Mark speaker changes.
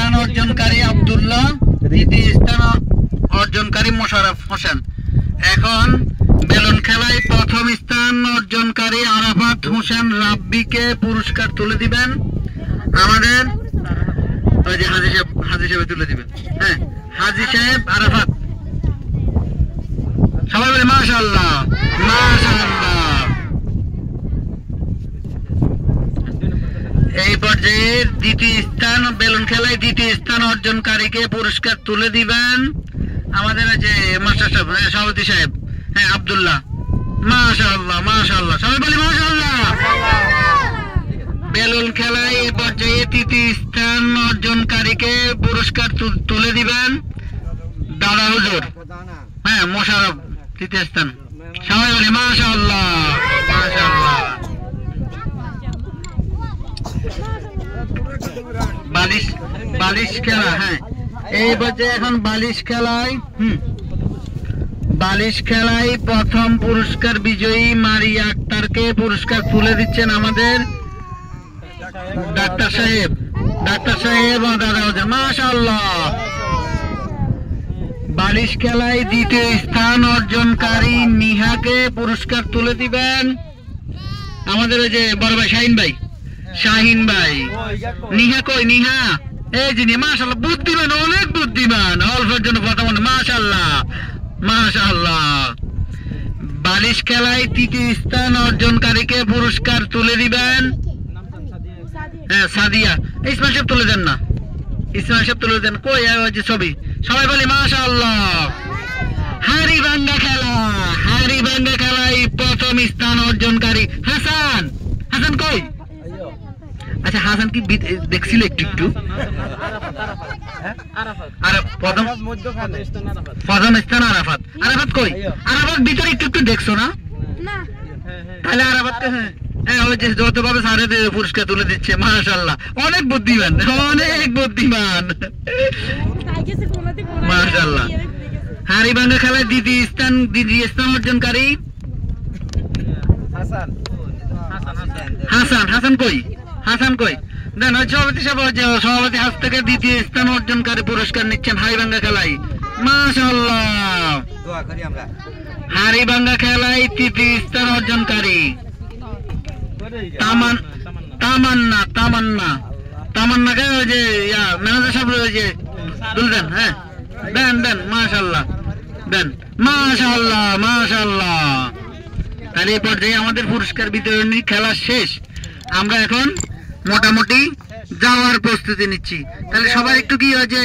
Speaker 1: স্থান অর্জনকারী আব্দুল্লাহ, দ্বিতীয় স্থান অর্জনকারী মোশাররফ হোসেন। এখন বেলুন খেলায় প্রথম স্থান অর্জনকারী আরাফাত হোসেন রাব্বিকে পুরস্কার তুলে দিবেন আমাদের ওই যে হাজী সাহেব তুলে দিবেন। হ্যাঁ, হাজী সাহেব আরাফাত, সবাই বলে মাশাআল্লাহ মাশাআল্লাহ। এই পর্যায়ে দ্বিতীয় স্থান বেলুন খেলায় দ্বিতীয় স্থান অর্জনকারীকে পুরস্কার তুলে দিবেন আমাদের যে মাস্টার সাহেব, সভাপতি সাহেব, হ্যাঁ আব্দুল্লাহ। মাশাআল্লাহ মাশাআল্লাহ, সবাই বলি মাশাআল্লাহ। বেলুন খেলায় এই পর্যায়ে তৃতীয় স্থান অর্জনকারীকে পুরস্কার তুলে দিবেন দাদা হুজুর, হ্যাঁ মোশাররফ, তৃতীয় স্থান। সবাই বলি মাশাআল্লাহ মাশাআল্লাহ। বালিশ খেলা, হ্যাঁ এই পর্যায়ে এখন বালিশ খেলায় প্রথম পুরস্কার বিজয়ী মারিয়া আক্তারকে পুরস্কার তুলে দিচ্ছেন আমাদের ডাক্তার সাহেব ও দাদা হুজুর। মাশাআল্লাহ। বালিশ খেলায় দ্বিতীয় স্থান অর্জনকারী নিহাকে পুরস্কার তুলে দিবেন আমাদের ওই যে বড় ভাই শাহিন ভাই। নিহা কই? নিহা এই যে মাশাআল্লাহ, বুদ্ধিমান, অনেক বুদ্ধিমান, অল্পের জন্য প্রথম। মাশাআল্লাহ মাশাআল্লাহ। বালিশ খেলায় তৃতীয় স্থান অর্জনকারীকে পুরস্কার তুলে দিবেন হ্যাঁ সাদিয়া। ইসমাইল সাহেব তুলে দেন না, ইসমাইল সাহেব তুলে দেন কই? যে ছবি, সবাই বলি মাশাআল্লাহ। হাড়িভাঙ্গা খেলায় প্রথম স্থান অর্জনকারী হাসান কই? আচ্ছা হাসান কি দেখছিল একটু প্রথম স্থান আরাফাত কই? আরাফাত ভিতরে একটু দেখছো না? তাহলে আরাফাতকে হ্যাঁ ওই যে যতভাবে সারে পুরস্কার তুলে দিচ্ছে। মাশাআল্লাহ, অনেক বুদ্ধিমান মাশাআল্লাহ। হাড়িভাঙ্গা খেলায় দ্বিতীয় স্থান অর্জনকারী হাসান কই? দেন ওই সভাপতি হাত থেকে দ্বিতীয় স্থান অর্জনকারী পুরস্কার নিচ্ছেন হাড়িভাঙ্গা খেলায়। মাশাআল্লাহ। হাড়িভাঙ্গা খেলায় তৃতীয় স্থান অর্জনকারী তামান্নাকে ওই যে ম্যানেজার সাহেব ওই যে তুলে দেন। হ্যাঁ দেন মাশাআল্লাহ, দেন মাশাআল্লাহ। তাহলে এই পর্যায়ে আমাদের পুরস্কার বিতরণী খেলা শেষ। আমরা এখন মোটামুটি যাওয়ার প্রস্তুতি নিচ্ছি। তাহলে সবাই একটু কি হয় যে